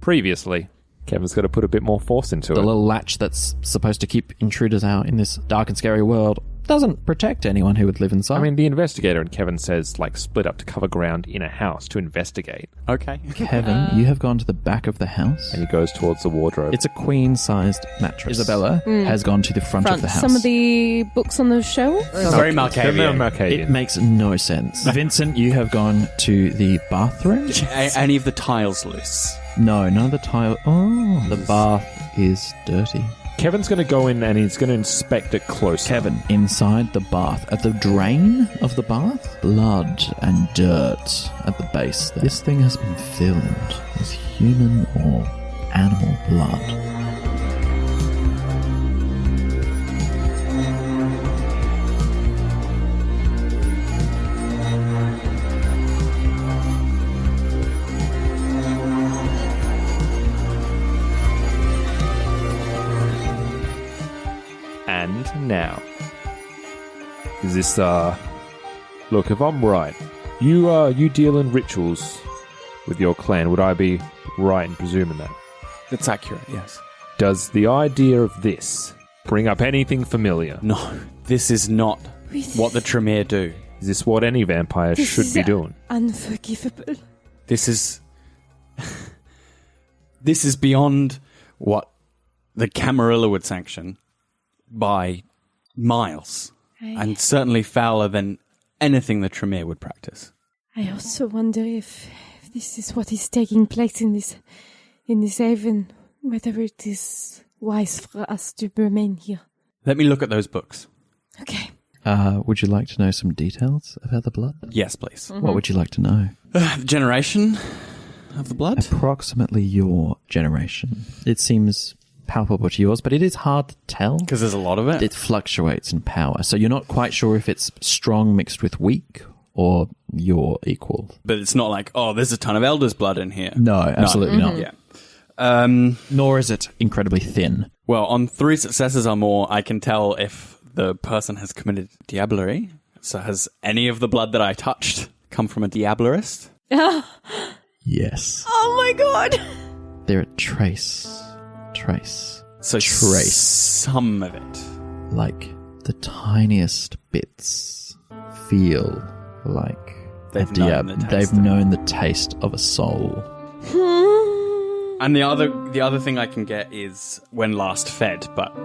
Previously, Kevin's got to put a bit more force into it. The little latch that's supposed to keep intruders out in this dark and scary world doesn't protect anyone who would live inside. I mean, the investigator and Kevin says, split up to cover ground in a house to investigate. Okay. Kevin, you have gone to the back of the house. And he goes towards the wardrobe. It's a queen-sized mattress. Isabella has gone to the front of the house. Some of the books on the shelf? Very Malkavian. It makes no sense. Vincent, you have gone to the bathroom? Any of the tiles loose? No, none of the tile. Oh, the bath is dirty. Kevin's going to go in and he's going to inspect it closer. Kevin, inside the bath, at the drain of the bath, blood and dirt at the base there. This thing has been filled with human or animal blood. And now, is this, look, if I'm right, you deal in rituals with your clan, would I be right in presuming that? That's accurate, yes. Does the idea of this bring up anything familiar? No, this is not what the Tremere do. Is this what any vampire should be doing? Unforgivable. This is beyond what the Camarilla would sanction by miles, and certainly fouler than anything the Tremere would practice. I also wonder if this is what is taking place in this haven, whether it is wise for us to remain here. Let me look at those books. Okay. Would you like to know some details about the blood? Yes, please. Mm-hmm. What would you like to know? The generation of the blood? Approximately your generation. It seems palpable to yours, but it is hard to tell. Because there's a lot of it. It fluctuates in power, so you're not quite sure if it's strong mixed with weak or your equal. But it's not like, oh, there's a ton of Elder's blood in here. No, absolutely not. Yeah. Nor is it incredibly thin. Well, on 3 successes or more, I can tell if the person has committed diablerie. So has any of the blood that I touched come from a diablerist? Yes. Oh my god! They're a trace. So trace. Some of it. Like the tiniest bits feel like They've known the taste of a soul. And the other thing I can get is when last fed, but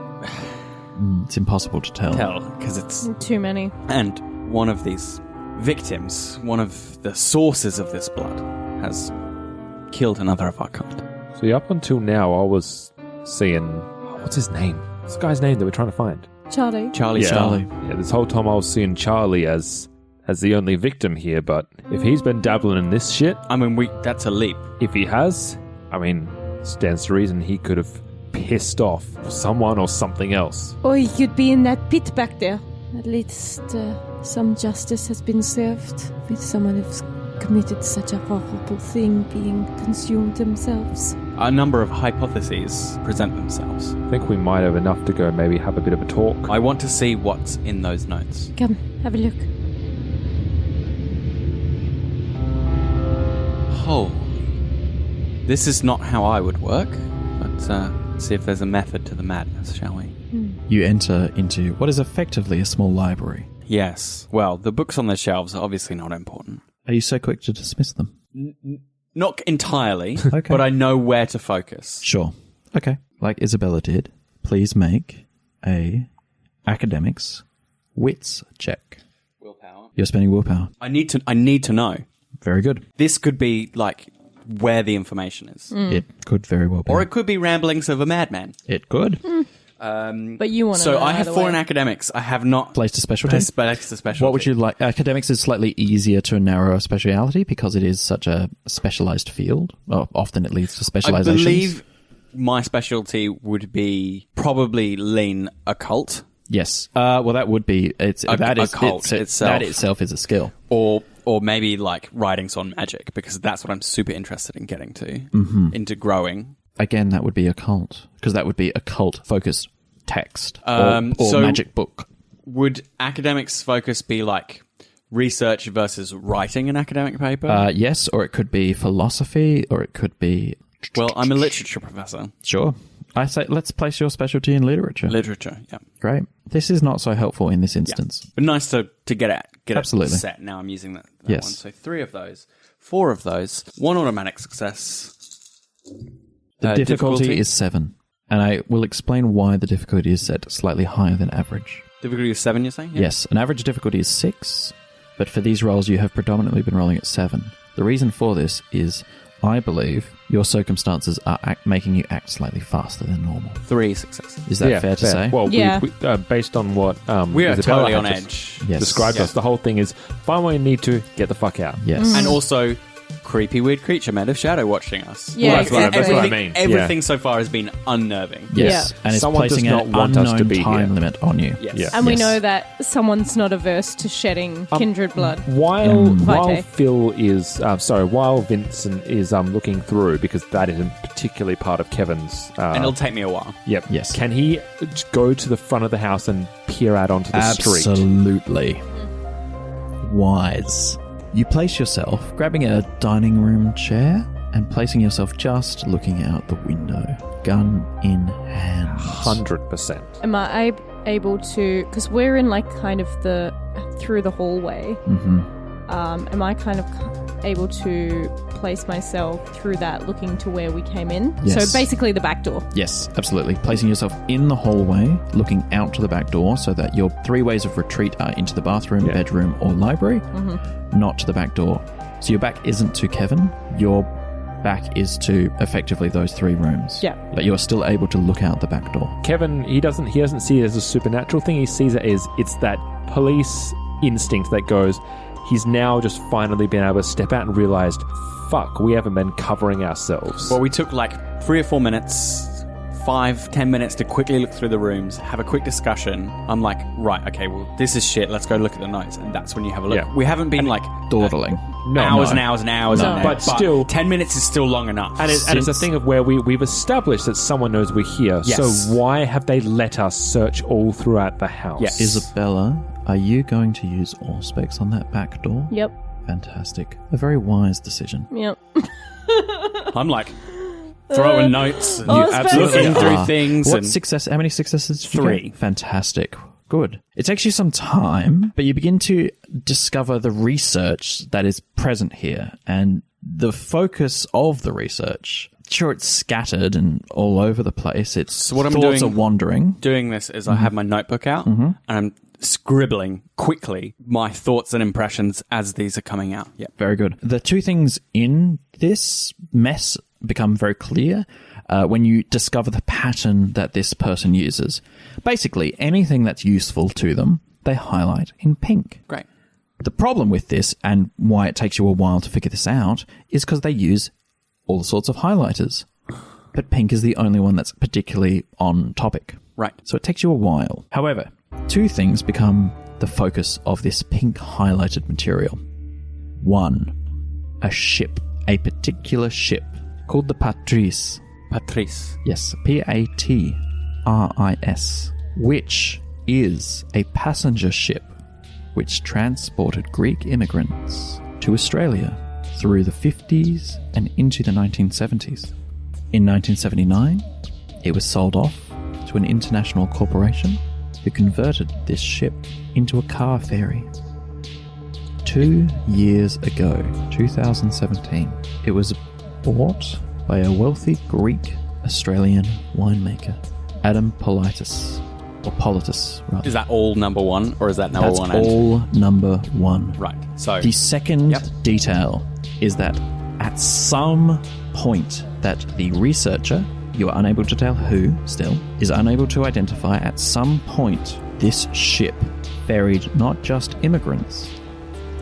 It's impossible to tell. Because it's too many. And one of these victims, one of the sources of this blood, has killed another of our kind. See, up until now, I was seeing... what's his name? What's the guy's name that we're trying to find? Charlie. Charlie. Yeah, this whole time I was seeing Charlie as the only victim here, but if he's been dabbling in this shit... I mean, that's a leap. If he has, I mean, stands to reason he could have pissed off someone or something else. Or he could be in that pit back there. At least some justice has been served with someone who's committed such a horrible thing being consumed themselves. A number of hypotheses present themselves. I think we might have enough to go maybe have a bit of a talk. I want to see what's in those notes. Come, have a look. Holy. This is not how I would work, but see if there's a method to the madness, shall we? You enter into what is effectively a small library. Yes. Well, the books on the shelves are obviously not important. Are you so quick to dismiss them? Not entirely, Okay. but I know where to focus. Sure. Okay. Like Isabella did, please make a academics wits check. Willpower. You're spending willpower. I need to know. Very good. This could be like where the information is. It could very well be. Or it could be ramblings of a madman. It could. But you want to So know I have either 4 way. in academics. I have not Placed a specialty. placed a specialty. What would you like? Academics is slightly easier to narrow a speciality because it is such a specialized field. Well, often it leads to I specializations. believe my specialty would be probably lean occult. Yes. Well, that would be. Occult itself. That itself is a skill. Or maybe like writings on magic, because that's what I'm super interested in getting to, into growing. Again, that would be occult because that would be occult-focused text or so magic book. Would academics' focus be like research versus writing an academic paper? Yes, or it could be philosophy, or it could be Well, I'm a literature professor. Sure. I say let's place your specialty in literature. Literature, yeah. Great. This is not so helpful in this instance. But nice to get Absolutely. it set. Now I'm using that Yes. one. So 3 of those. 4 of those. 1 automatic success. The difficulty is 7. And I will explain why the difficulty is set slightly higher than average. Difficulty is 7, you're saying? Yeah. Yes, an average difficulty is 6, but for these rolls you have predominantly been rolling at 7. The reason for this is, I believe, your circumstances are making you act slightly faster than normal. 3 successes. Is that fair to say? Well, Yeah. we, based on what We are Isabella totally had on just edge. Yes. described us, the whole thing is find what you need to get the fuck out. Yes. And also, creepy weird creature made of shadow watching us. Yeah, Well, that's what I exactly. mean. Everything so far has been unnerving. Yes, Yeah. and it's Someone does placing not an want us to unknown be time here. limit on you. Yes. Yeah. And we Yes. know that someone's not averse to shedding kindred blood. While Vitae. Phil is while Vincent is looking through, because that isn't particularly part of Kevin's. And it'll take me a while. Yep. Yes. Can he go to the front of the house and peer out onto the street? Absolutely. Wise. You place yourself, grabbing a dining room chair and placing yourself just looking out the window, gun in hand. 100%. Am I able to? Because we're in like kind of through the hallway. Mm-hmm. Am I kind of able to place myself through that, looking to where we came in? Yes. So basically, the back door. Yes, absolutely. Placing yourself in the hallway, looking out to the back door so that your 3 ways of retreat are into the bathroom, Yeah. bedroom, or library, not to the back door. So your back isn't to Kevin, your back is to effectively those 3 rooms. Yeah. But you're still able to look out the back door. Kevin, he doesn't see it as a supernatural thing. He sees it as it's that police instinct that goes, he's now just finally been able to step out and realized, fuck, we haven't been covering ourselves. Well, we took like 3 or 4 minutes, 5-10 minutes to quickly look through the rooms, have a quick discussion. I'm like, right, okay, well, this is shit. Let's go look at the notes. And that's when you have a look. Yeah. We haven't been like Dawdling. hours and hours and hours. No. on But it. still- 10 minutes is still long enough. And it's a thing of where we've established that someone knows we're here. Yes. So why have they let us search all throughout the house? Yes. Isabella, are you going to use Auspex on that back door? Yep. Fantastic. A very wise decision. Yep. I'm like throwing notes and absolutely looking through are. things. What and success? How many successes did you 3. get? Fantastic. Good. It takes you some time, but you begin to discover the research that is present here and the focus of the research. Sure, it's scattered and all over the place. It's So what I'm thoughts doing- are wandering. doing this is I have my notebook out and I'm scribbling quickly my thoughts and impressions as these are coming out. Yep. Very good. The 2 things in this mess become very clear when you discover the pattern that this person uses. Basically, anything that's useful to them, they highlight in pink. Great. The problem with this, and why it takes you a while to figure this out, is because they use all sorts of highlighters. But pink is the only one that's particularly on topic. Right. So it takes you a while. However, 2 things become the focus of this pink highlighted material. 1, a ship, a particular ship called the Patrice. Patrice. Yes, Patris, which is a passenger ship which transported Greek immigrants to Australia through the 50s and into the 1970s. In 1979, it was sold off to an international corporation who converted this ship into a car ferry. 2 years ago, 2017, it was bought by a wealthy Greek-Australian winemaker, Adam Politis, or Politis, rather. Is that all number 1 or is that number That's 1? all number 1. Right. So The second Yep. detail is that at some point that the researcher, you are unable to tell who still, is unable to identify at some point this ship ferried not just immigrants,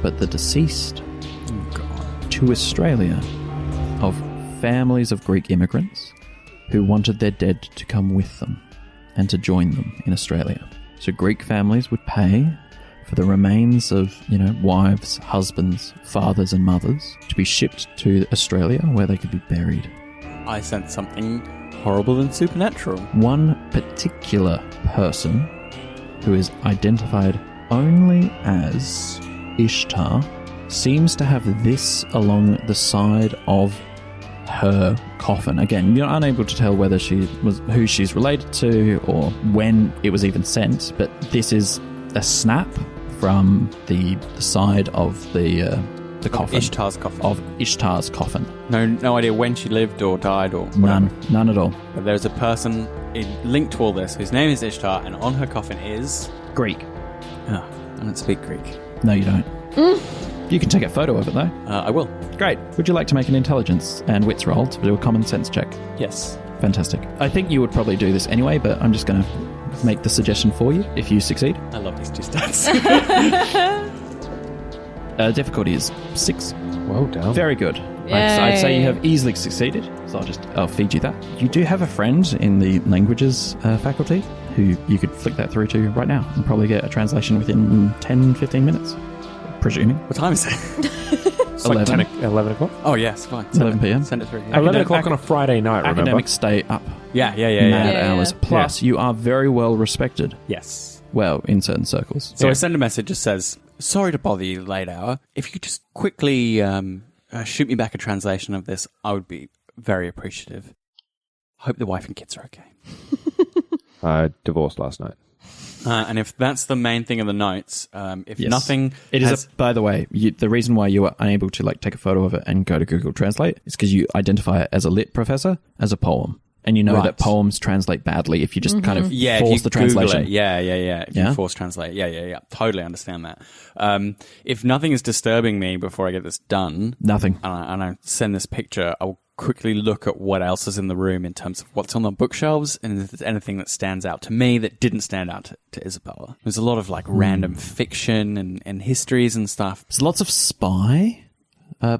but the deceased to Australia of families of Greek immigrants who wanted their dead to come with them and to join them in Australia. So Greek families would pay for the remains of, wives, husbands, fathers and mothers to be shipped to Australia where they could be buried. I sense something horrible and supernatural. One particular person who is identified only as Ishtar seems to have this along the side of her coffin. Again, you're unable to tell whether who she's related to or when it was even sent, but this is a snap from the side of the coffin. Ishtar's coffin. Of Ishtar's coffin. No idea when she lived or died or None at all. But there's a person linked to all this whose name is Ishtar, and on her coffin is Greek. Oh, I don't speak Greek. No, you don't. You can take a photo of it, though. I will. Great. Would you like to make an intelligence and wits roll to do a common sense check? Yes. Fantastic. I think you would probably do this anyway, but I'm just going to make the suggestion for you if you succeed. I love these two stats. Difficulty is 6. Well done. Very good. I'd say you have easily succeeded, so I'll feed you that. You do have a friend in the languages faculty who you could flick that through to right now and probably get a translation within 10-15 minutes, presuming. What time is it? It's like 11 o'clock? Oh, yes, fine. 11 p.m. Send it through. Yeah. 11 o'clock on a Friday night, remember? Academics stay up Yeah. mad hours. Plus, you are very well respected. Yes. Well, in certain circles. So I send a message that says, sorry to bother you late hour. If you could just quickly shoot me back a translation of this, I would be very appreciative. Hope the wife and kids are okay. I divorced last night. And if that's the main thing of the notes, if Yes. nothing It is, by the way, the reason why you are unable to take a photo of it and go to Google Translate is because you identify it as a lit professor, as a poem. And you know that poems translate badly if you just kind of force the translation. It. Yeah. If you force translate. Yeah. Totally understand that. If nothing is disturbing me before I get this done... Nothing. And I send this picture, I'll quickly look at what else is in the room in terms of what's on the bookshelves and if there's anything that stands out to me that didn't stand out to Isabella. There's a lot of random fiction and histories and stuff. There's lots of spy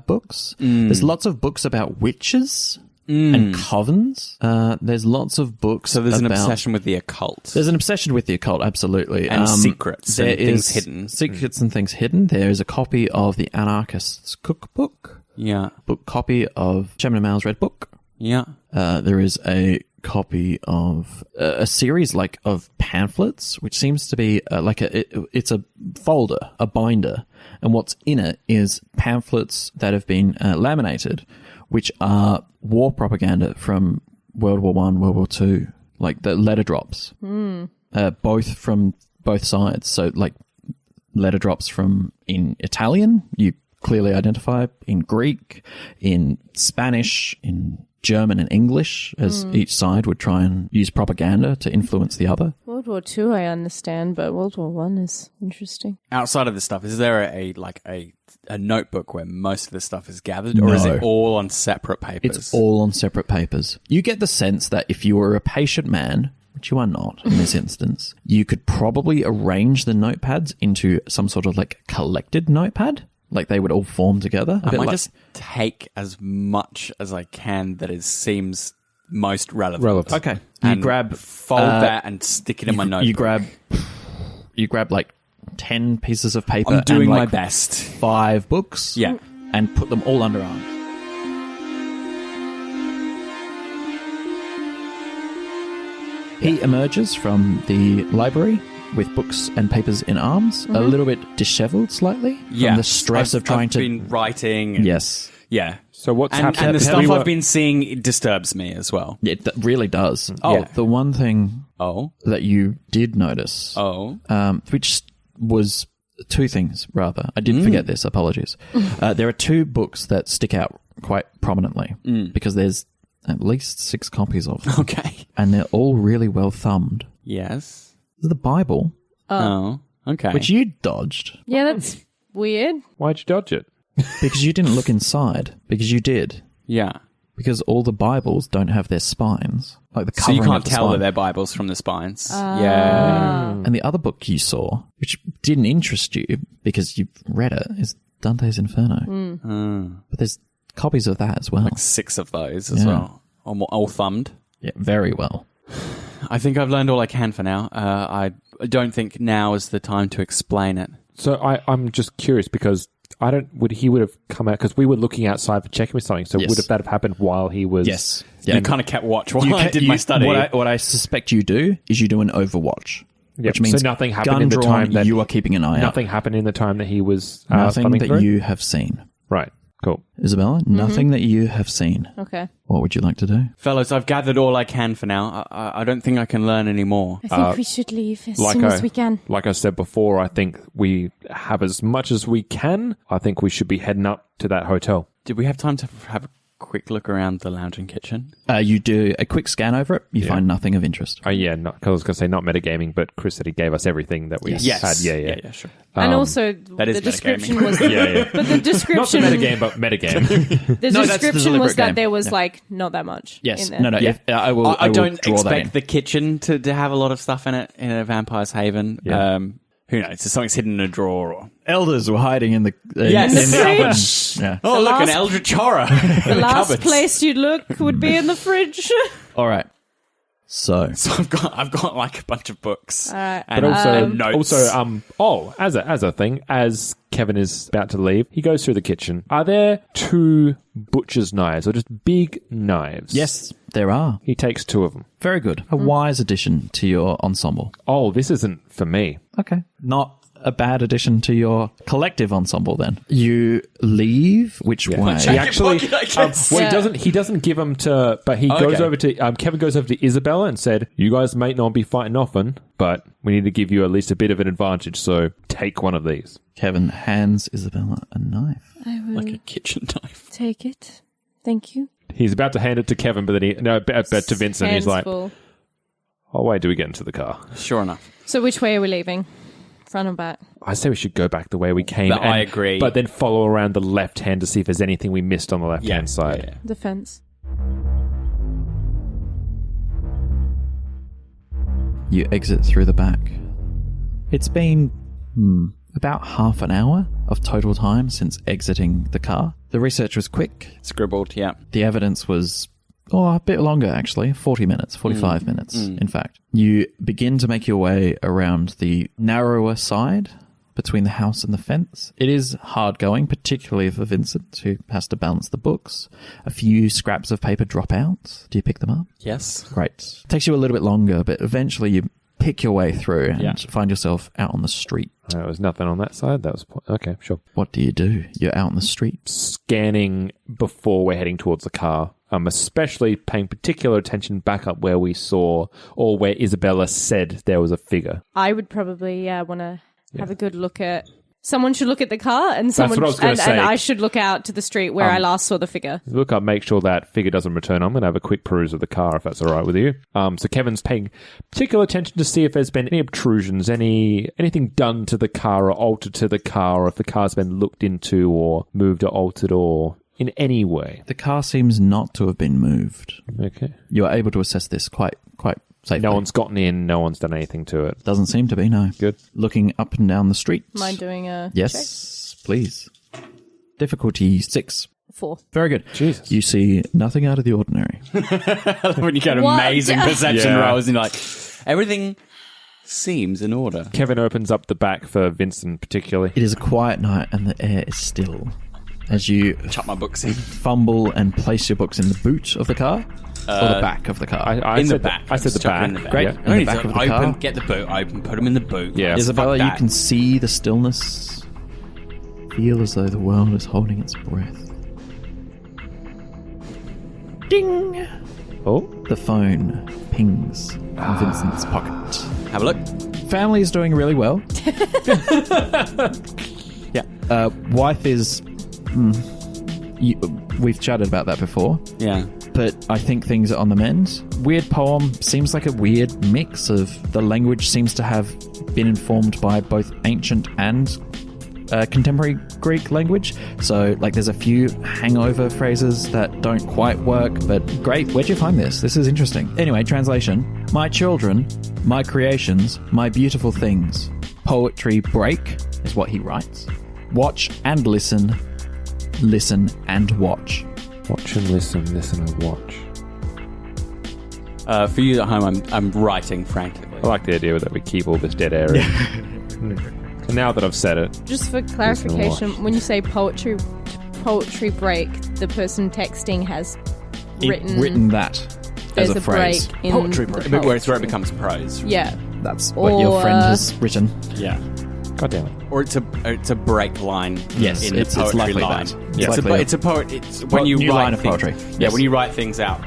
books. There's lots of books about witches and covens. There's lots of books So there's an about... obsession with the occult. There's an obsession with the occult, absolutely. And secrets and there things is hidden. Secrets and things hidden. There is a copy of the Anarchist's Cookbook. Yeah. Book copy of Chairman Mao's Red Book. Yeah. There is a copy of a series of pamphlets, which seems to be it's a folder, a binder, and what's in it is pamphlets that have been laminated, which are war propaganda from World War I, World War II, like the letter drops, both from both sides. So letter drops from in Italian, you clearly identify, in Greek, in Spanish, in German and English, as each side would try and use propaganda to influence the other. World War II I understand, but World War I is interesting. Outside of this stuff, is there a notebook where most of this stuff is gathered, or is it all on separate papers? It's all on separate papers. You get the sense that if you were a patient man, which you are not in this instance, you could probably arrange the notepads into some sort of collected notepad. They would all form together. I might just take as much as I can that seems most relevant. Okay. And fold that and stick it in my notebook. You grab 10 pieces of paper. I'm doing and my best. 5 books. Yeah. And put them all under arms. He emerges from the library with books and papers in arms, a little bit disheveled slightly from the stress of trying to... I've been writing. Yes. Yeah. So what's happened? And the stuff I've been seeing, it disturbs me as well. It really does. Oh, the one thing that you did notice, which was 2 things, rather. I did forget this, apologies. There are 2 books that stick out quite prominently because there's at least 6 copies of them. Okay. And they're all really well thumbed. Yes. The Bible. Oh, okay. Which you dodged. Yeah, that's weird. Why'd you dodge it? Because you didn't look inside. Because you did. Yeah. Because all the Bibles don't have their spines. The so you covering can't of the tell spine. that they're Bibles from the spines. Yeah. And the other book you saw, which didn't interest you because you've read it, is Dante's Inferno. But there's copies of that as well. 6 of those as well. All thumbed. Yeah, very well. I think I've learned all I can for now. I don't think now is the time to explain it. So I'm just curious because he would have come out because we were looking outside for checking with something. So would that have happened while he was? Yes. You kind of kept watch while I did my study. What I suspect you do is you do an overwatch. Yep. Which means so nothing happened in the gun-drawn, time that you are keeping an eye out. Nothing happened in the time that he was nothing thumbing that through? you have seen. Right. Cool. Isabella, nothing that you have seen. Okay. What would you like to do? Fellows, I've gathered all I can for now. I don't think I can learn any more. I think we should leave as soon as we can. Like I said before, I think we have as much as we can. I think we should be heading up to that hotel. Did we have time to have a quick look around the lounge and kitchen? You do a quick scan over it. You find nothing of interest. Oh, yeah, because I was going to say not metagaming, but Chris said he gave us everything that we had. Yeah, sure. And also, the description was... Yeah. But the description... Not the metagame, but metagame. The description was that there was, not that much Yes. in there. No. Yeah. I will don't draw that in. expect the kitchen to have a lot of stuff in it in a vampire's haven. Yeah. Who knows? If something's hidden in a drawer or... Elders were hiding in the Yes. in the oven. Fridge. Yeah. Oh, look, an eldritch horror. The last place you'd look would be in the fridge. All right. So So I've got like a bunch of books. All right. And, But notes. as a thing, as Kevin is about to leave, he goes through the kitchen. Are there 2 butcher's knives or just big knives? yes, there are. He takes 2 of them. Very good. A wise addition to your ensemble. Oh, this isn't for me. Okay. Not a bad addition to your collective ensemble then. You leave which way? He actually, pocket, I guess. he doesn't give them to, but he goes over to, Kevin goes over to Isabella and said, you guys may not be fighting often, but we need to give you at least a bit of an advantage, so take one of these. Kevin hands Isabella a knife. I will like a kitchen knife. take it. Thank you. He's about to hand it to Kevin, but then to Vincent, he's Hands like, full. oh, wait, do we get into the car? Sure enough. So which way are we leaving? Front or back? I say we should go back the way we came. But I agree. But then follow around the left hand to see if there's anything we missed on the left hand side. Yeah. The fence. You exit through the back. It's been about half an hour of total time since exiting the car. The research was quick. Scribbled, yeah. The evidence was a bit longer, actually. 40 minutes, 45 minutes, in fact. You begin to make your way around the narrower side between the house and the fence. It is hard going, particularly for Vincent, who has to balance the books. A few scraps of paper drop out. Do you pick them up? Yes. Great. Takes you a little bit longer, but eventually you pick your way through and find yourself out on the street. There was nothing on that side. That was okay, sure. What do? You're out on the street. Scanning before we're heading towards the car. Especially paying particular attention back up where we saw or where Isabella said there was a figure. I would probably want to have a good look at... Someone should look at the car and That's what I was gonna say. and I should look out to the street where I last saw the figure. Look up, make sure that figure doesn't return. I'm going to have a quick peruse of the car if that's all right with you. So Kevin's paying particular attention to see if there's been any obtrusions, anything done to the car or altered to the car, or if the car's been looked into or moved or altered or in any way. The car seems not to have been moved. Okay. You are able to assess this quite safely. No one's gotten in, no one's done anything to it. Doesn't seem to be, no. Good. Looking up and down the street. Mind doing a Yes, please. Difficulty 6. 4. Very good. Jesus. You see nothing out of the ordinary. When you get What? amazing perception Yeah. rolls and you're like, everything seems in order. Kevin opens up the back for Vincent particularly. It is a quiet night and the air is still. As you Chuck my books in. fumble and place your books in the boot of the car or the back of the car. I In said the back. I said the Just chuck back. them in the back. Great. Yeah. In No the need back to of the open, car. get the boot open, put them in the boot. Yeah. Isabella, Fuck you that. can see the stillness. Feel as though the world is holding its breath. Ding! Oh, The phone pings in Vincent's pocket. Have a look. Family is doing really well. Yeah. Wife is... we've chatted about that before. Yeah. But I think things are on the mend. Weird poem seems like a weird mix of the language seems to have been informed by both ancient and contemporary Greek language. So, like, there's a few hangover phrases that don't quite work, but great. Where'd you find this? This is interesting. Anyway, translation. My children, my creations, my beautiful things. Poetry break is what he writes. Watch and listen. Listen and watch. watch and listen and watch. For you at home, I'm writing frantically. I like the idea that we keep all this dead area. And now that I've said it, Just for clarification, when you say poetry break, the person texting has written that as there's a phrase. break in Poetry the break. Where it's where it becomes prose. Yeah. That's what your friend has written. Yeah. God damn it. Or it's a break line. Yes, in the it's poetry likely line. that. It's, It's a, likely it's a poet. It's when you new write line of things, poetry. Yeah, Yes. when you write things out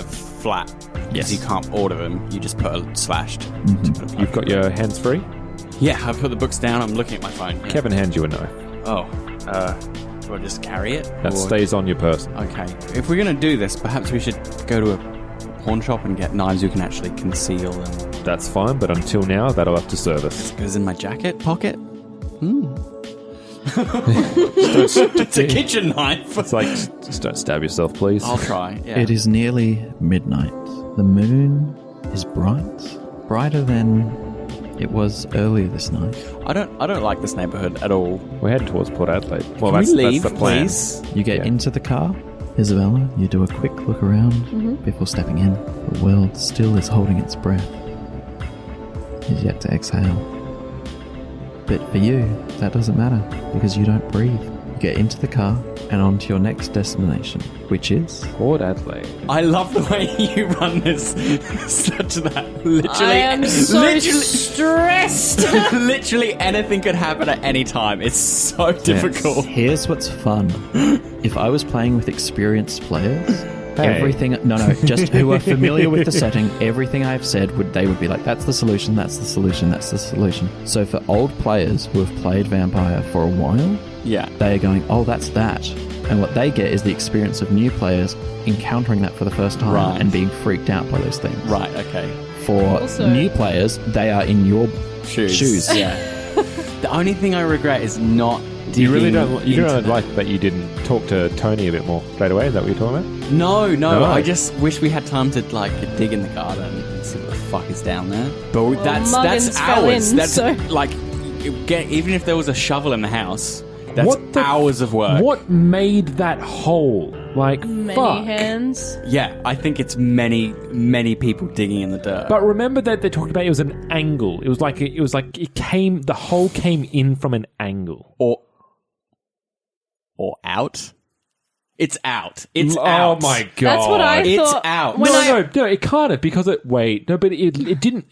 flat. Yes. You can't order them. You just put a slashed. You've got your hands free? Yeah, I've put the books down. I'm looking at my phone. Yeah. Kevin hands you a knife. Oh, do I just carry it? That stays on your person. Okay. If we're going to do this, perhaps we should go to a pawn shop and get knives you can actually conceal. And That's fine, but until now, that'll have to serve us. it was in my jacket pocket. It's a kitchen knife. It's like, just don't stab yourself, please. I'll try. Yeah. It is nearly midnight. The moon is bright, brighter than it was earlier this night. I don't like this neighborhood at all. We're heading towards Port Adelaide. Well, Can that's, we leave, that's the plan. please? You get Yeah. into the car, Isabella. You do a quick look around before stepping in. The world still is holding its breath. Is yet to exhale. But for you, that doesn't matter because you don't breathe. You get into the car and on to your next destination, which is... Port Adelaide. I love the way you run this such that literally... I am so literally, stressed. literally anything could happen at any time. It's so difficult. Here's what's fun. If I was playing with experienced players... Hey. Everything, no, just who are familiar with the setting, everything I've said, they would be like, that's the solution, that's the solution, that's the solution. So for old players who have played Vampire for a while, Yeah. they are going, oh, that's that. And what they get is the experience of new players encountering that for the first time Right. and being freaked out by those things. Right, okay. For Also- new players, they are in your shoes. Yeah. The only thing I regret is not You really digging don't. You into don't that. like that you didn't talk to Tony a bit more straight away. Is that what you're talking about? No, No. I just wish we had time to like dig in the garden and see what the fuck is down there. But that's Muggins fell hours. in, That's so- like even if there was a shovel in the house, that's What the- hours of work. What made that hole? Like, Many fuck. hands. Yeah, I think it's many people digging in the dirt. But remember that they talked about it was an angle. It was like the hole came in from an angle. or out. It's out. It's out. Oh my god! That's what I It's thought. out. When No, it can't have because it. Wait, no, but it didn't.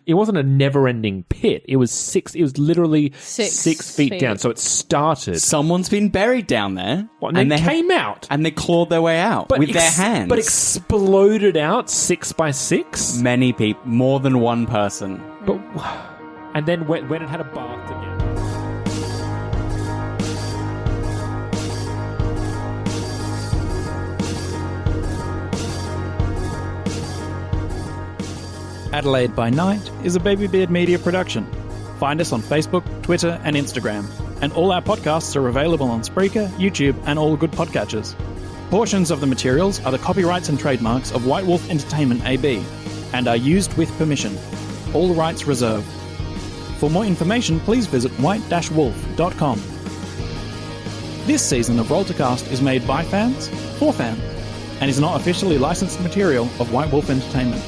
It wasn't a never-ending pit. It was six. It was literally 6 feet down. So it started. Someone's been buried down there, And they have- came out. and they clawed their way out with their hands. But exploded out 6 by 6. many people, more than one person. But and then when it had a bath again. Adelaide by Night is a Baby Beard Media production. Find us on Facebook, Twitter, and Instagram. And all our podcasts are available on Spreaker, YouTube, and all good podcatchers. Portions of the materials are the copyrights and trademarks of White Wolf Entertainment AB and are used with permission. All rights reserved. For more information, please visit white-wolf.com. This season of Roll to Cast is made by fans, for fans, and is not officially licensed material of White Wolf Entertainment.